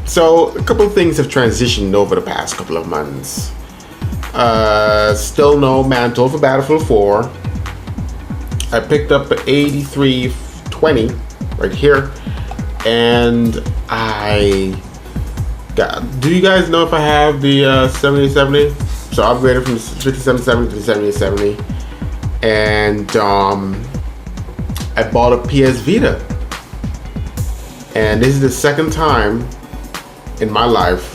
So a couple of things have transitioned over the past couple of months. Still no mantle for Battlefield 4. I picked up an 8320 right here, and I got. Do you guys know if I have the 7870? So I upgraded from the 5770 to the 7870, and I bought a PS Vita, and this is the second time in my life,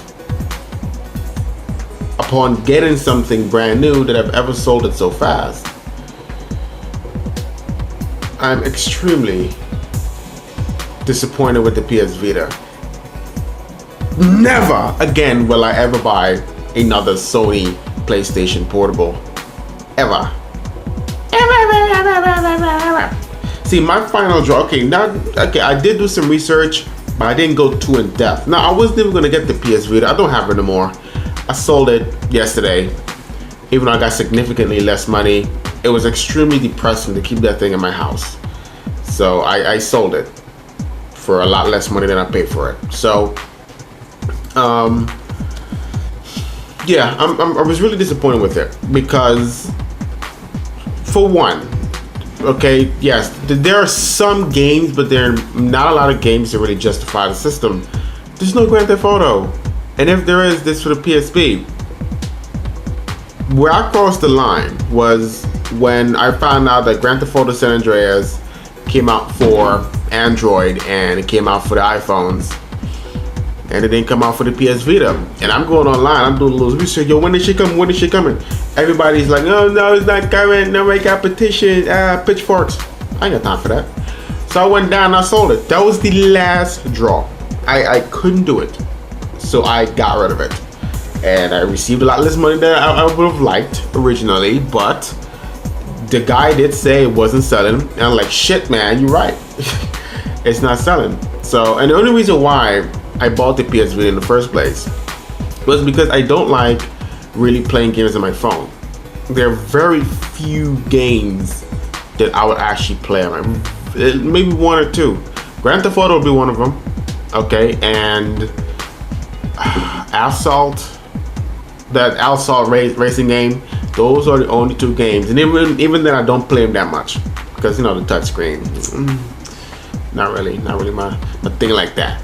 upon getting something brand new, that I've ever sold it so fast. I'm extremely disappointed with the PS Vita. Never again will I ever buy another Sony PlayStation Portable. Ever. See, my final draw. Okay, I did do some research, but I didn't go too in depth. Now, I wasn't even gonna get the PS Vita. I don't have it anymore. I sold it yesterday, even though I got significantly less money. It was extremely depressing to keep that thing in my house. So I sold it for a lot less money than I paid for it. So, yeah, I was really disappointed with it because, for one, okay, yes, there are some games, but there are not a lot of games that really justify the system. There's no Grand Theft Auto, and if there is, this for the PSP. Where I crossed the line was when I found out that Grand Theft Auto San Andreas came out for Android and it came out for the iPhones, and it didn't come out for the PS Vita. And I'm going online, I'm doing a little research. Yo, when is she coming? When is she coming? Everybody's like, oh no, it's not coming. No, make competition. Pitchforks. I ain't got time for that. So I went down and I sold it. That was the last draw. I couldn't do it, so I got rid of it. And I received a lot less money than I would have liked originally, but the guy did say it wasn't selling. And I'm like, shit, man, you're right. It's not selling. So, and the only reason why I bought the PS Vita in the first place was because I don't like really playing games on my phone. There are very few games that I would actually play on my, maybe one or two. Grand Theft Auto will be one of them, okay, and Assault, that Assault racing game. Those are the only two games, and even then I don't play them that much because, you know, the touchscreen, not really my thing like that.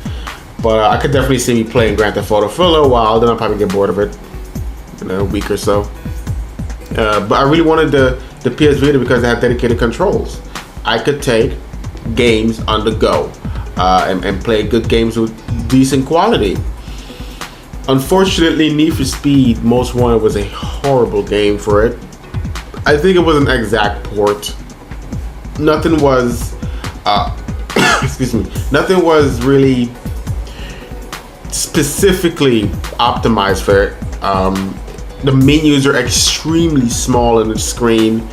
But I could definitely see me playing Grand Theft Auto for a little while, then I'll probably get bored of it in a week or so. But I really wanted the PS Vita because it had dedicated controls. I could take games on the go and play good games with decent quality. Unfortunately, Need for Speed Most Wanted was a horrible game for it. I think it was an exact port. Nothing was, excuse me, nothing was really specifically optimized for it. The menus are extremely small in the screen,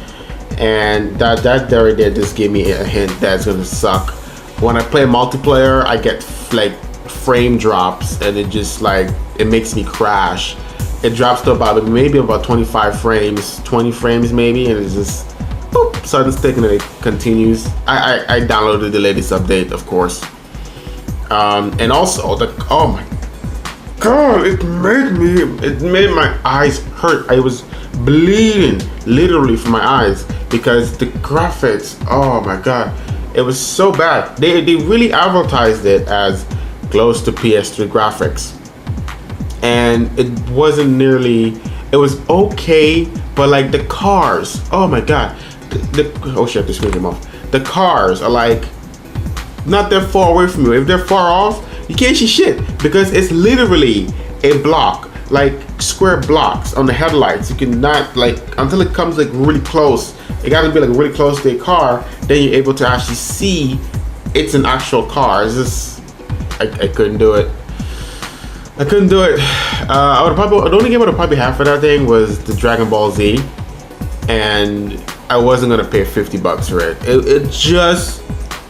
and that right there just gave me a hint that's gonna suck. When I play multiplayer, I get like frame drops, and it just like, it makes me crash. It drops to about maybe about 25 frames, 20 frames maybe, and it's just boop, sudden stick, and then it continues. I downloaded the latest update, of course, and also oh my god, it made my eyes hurt. I was bleeding literally from my eyes because the graphics, oh my god, it was so bad. They really advertised it as close to PS3 graphics, and it wasn't nearly. It was okay, but like the cars, oh my god, oh shit, the screen came off. The cars are like not that far away from you. If they're far off, you can't see shit because it's literally a block, like square blocks on the headlights. You cannot, like, until it comes like really close. It got to be like really close to a car, then you're able to actually see it's an actual car. It's just, I couldn't do it. I couldn't do it. I would probably, the only game I would probably have for that thing was the Dragon Ball Z, and I wasn't gonna pay $50 for it. It just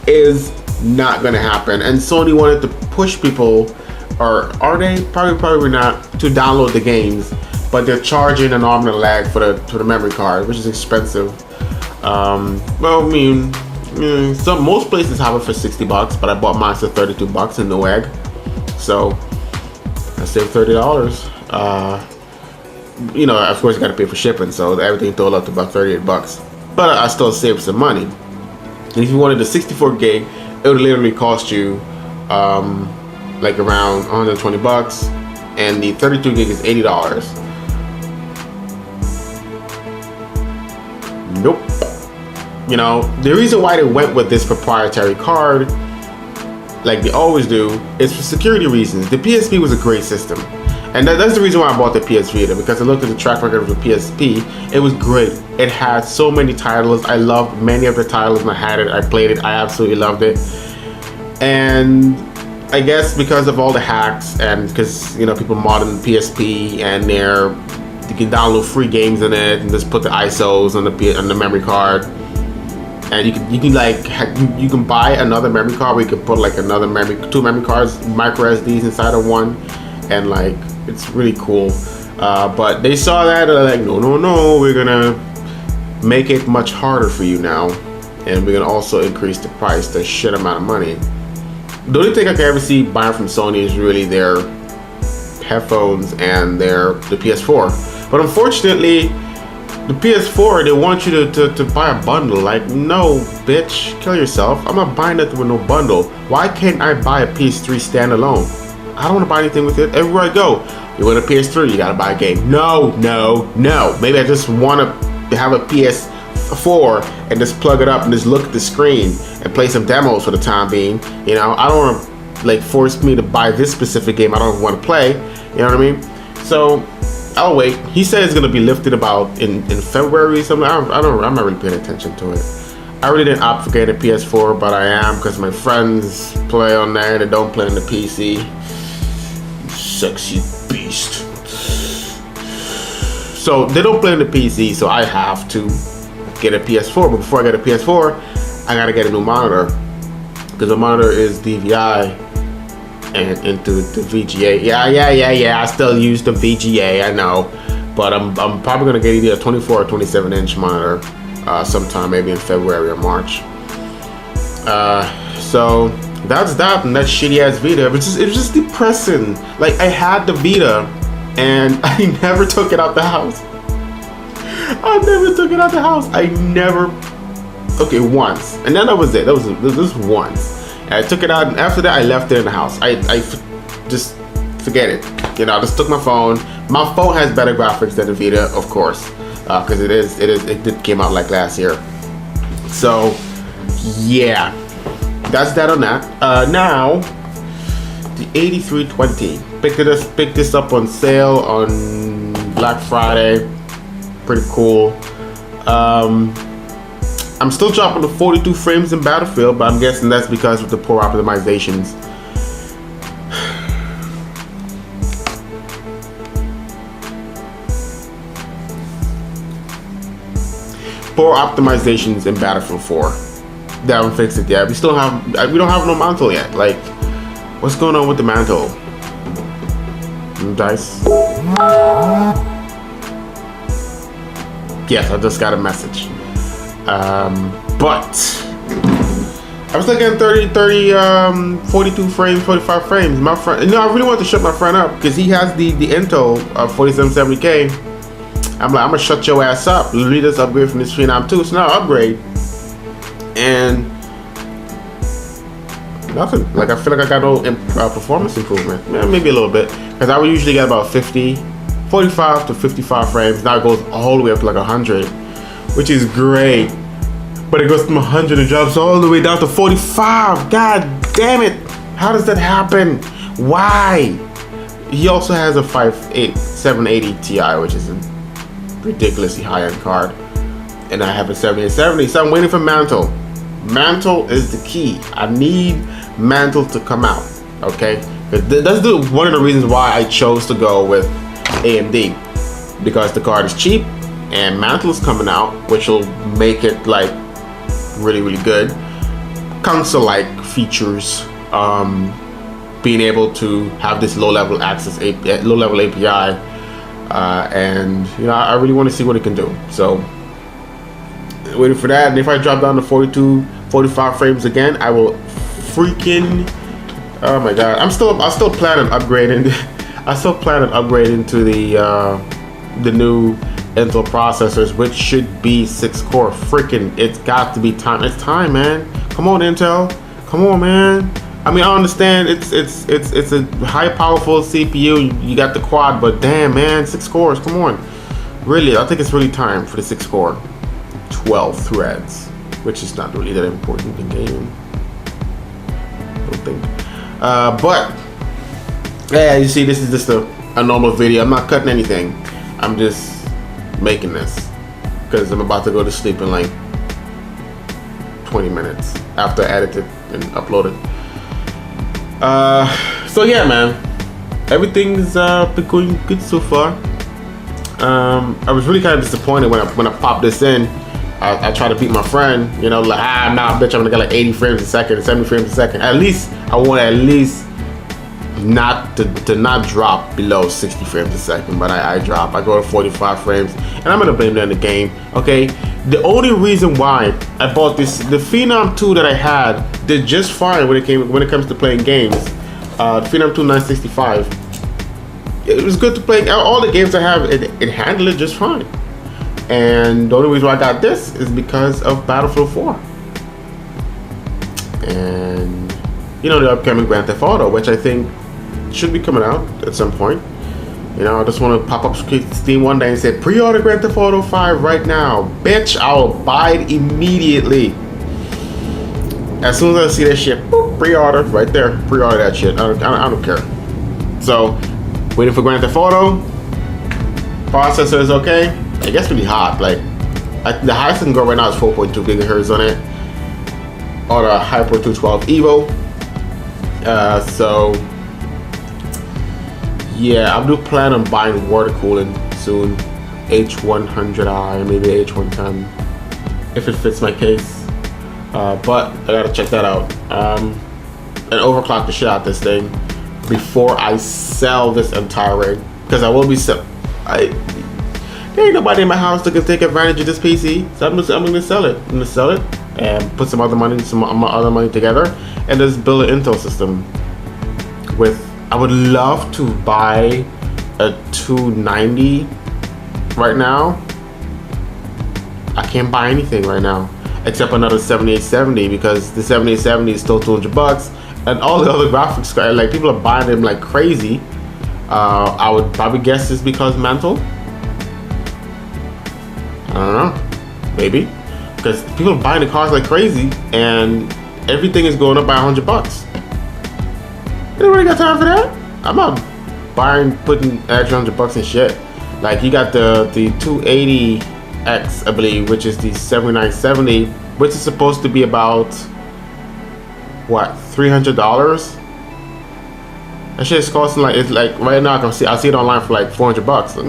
is not gonna happen. And Sony wanted to push people, or are they? Probably not, to download the games, but they're charging an arm and a leg for the memory card, which is expensive. Well, I mean, most places have it for $60, but I bought mine for $32 in Newegg. So I saved $30. You know, of course you gotta pay for shipping, so everything totaled up to about 38 bucks. But I still saved some money. And if you wanted the 64 gig, it would literally cost you like around 120 bucks, and the 32 gig is $80. Nope. You know, the reason why they went with this proprietary card, like they always do, is for security reasons. The PSP was a great system. And that's the reason why I bought the PS Vita, because I looked at the track record of the PSP. It was great. It had so many titles. I loved many of the titles, and I had it, I played it, I absolutely loved it. And I guess because of all the hacks, and because, you know, people modding the PSP, and you can download free games in it and just put the ISOs on the memory card. And you can buy another memory card where you can put like two memory cards, micro SDs inside of one, and like it's really cool. But they saw that, and they're like, no, we're gonna make it much harder for you now, and we're gonna also increase the price to a shit amount of money. The only thing I can ever see buying from Sony is really their headphones and the PS4. But unfortunately, the PS4, they want you to buy a bundle. Like, no, bitch, kill yourself. I'm not buying nothing with no bundle. Why can't I buy a PS3 standalone? I don't want to buy anything with it. Everywhere I go, you want a PS3, you gotta buy a game. No. Maybe I just want to have a PS4 and just plug it up and just look at the screen and play some demos for the time being. You know, I don't want to like force me to buy this specific game I don't want to play. You know what I mean? So I'll wait. He said it's gonna be lifted about in February or something. I'm not really paying attention to it. I really didn't opt for getting a PS4, but I am because my friends play on there and they don't play on the PC. Sexy beast. So they don't play on the PC, so I have to get a PS4. But before I get a PS4, I gotta get a new monitor, because the monitor is DVI and into the VGA. Yeah. I still use the VGA, I know, but I'm probably gonna get either a 24 or 27 inch monitor sometime, maybe in February or March. So that's that, and that shitty ass Vita. It was just depressing. Like, I had the Vita and I never took it out the house. Okay, once, and then that was it. That was once. And I took it out, and after that, I left it in the house. I just forget it. You know, I just took my phone. My phone has better graphics than the Vita, of course, because it did came out like last year. So, yeah, that's that on that. Now, the 8320. Picked this up on sale on Black Friday. Pretty cool. I'm still dropping the 42 frames in Battlefield, but I'm guessing that's because of the poor optimizations. Poor optimizations in Battlefield 4. They haven't fixed it yet. We don't have no mantle yet. Like, what's going on with the mantle? Dice. Yes, I just got a message. But I was looking at 42 frames, 45 frames. My friend, I really want to shut my friend up because he has the Intel 4770K. I'm like, I'm gonna shut your ass up. Literally just upgrade from this Phenom 2. So now I upgrade, and nothing. Like, I feel like I got no performance improvement. Yeah, maybe a little bit, because I would usually get about 45 to 55 frames. Now it goes all the way up to like 100, which is great. But it goes from 100 and drops all the way down to 45. God damn it! How does that happen? Why? He also has a 780 Ti, which is a ridiculously high-end card, and I have a 7870. So I'm waiting for Mantle. Mantle is the key. I need Mantle to come out. Okay, that's one of the reasons why I chose to go with AMD, because the card is cheap and Mantle is coming out, which will make it like really good. Console-like features, being able to have this low-level access, low-level API, and you know, I really want to see what it can do. So waiting for that. And if I drop down to 42, 45 frames again, I will freaking, oh my god, I'll still plan on upgrading. I still plan on upgrading to the new Intel processors, which should be 6-core. Freaking, it's got to be time. It's time, man. Come on, Intel. Come on, man. I mean, I understand it's a high powerful CPU. You got the quad, but damn, man, 6 cores. Come on. Really, I think it's really time for the 6-core, 12 threads, which is not really that important in gaming. I don't think. But yeah, you see, this is just a normal video. I'm not cutting anything. I'm just making this because I'm about to go to sleep in like 20 minutes after I edit it and upload it. So yeah, man, everything's been going good so far. I was really kind of disappointed when I popped this in. I tried to beat my friend, you know, like, nah, bitch, I'm gonna get like 80 frames a second, 70 frames a second. At least I want not to not drop below 60 frames a second, but I drop. I go to 45 frames, and I'm gonna blame that in the game. Okay, the only reason why I bought the Phenom 2 that I had did just fine when it comes to playing games. The Phenom 2 965. It was good to play. All the games I have, it handled it just fine. And the only reason why I got this is because of Battlefield 4. And you know, the upcoming Grand Theft Auto, which I think should be coming out at some point. You know, I just want to pop up Steam one day and say, pre-order Grand Theft Auto 5 right now. Bitch, I'll buy it immediately. As soon as I see that shit, boop, pre-order right there. Pre-order that shit. I don't care. So, waiting for Grand Theft Auto. Processor is okay. It gets really hot. Like, the highest I can go right now is 4.2 gigahertz on it. Or the Hyper 212 Evo. So yeah, I do plan on buying water cooling soon. H100i, maybe H110, if it fits my case. But I gotta check that out. And overclock the shit out this thing before I sell this entire rig, because I will be there ain't nobody in my house that can take advantage of this PC, so I'm gonna sell it. I'm gonna sell it and put some other money together, and just build an Intel system. I would love to buy a 290 right now. I can't buy anything right now except another 7870, because the 7870 is still $200, and all the other graphics cards, like, people are buying them like crazy. I would probably guess it's because mental. I don't know, maybe, because people are buying the cars like crazy, and everything is going up by $100. Anybody got time for that? I'm not putting extra $100 in shit. Like, you got the 280X, I believe, which is the 7970, which is supposed to be about what, $300. That shit is costing like, it's like right now I see it online for like $400.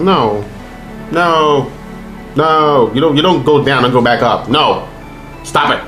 No, you don't go down and go back up. No, stop it.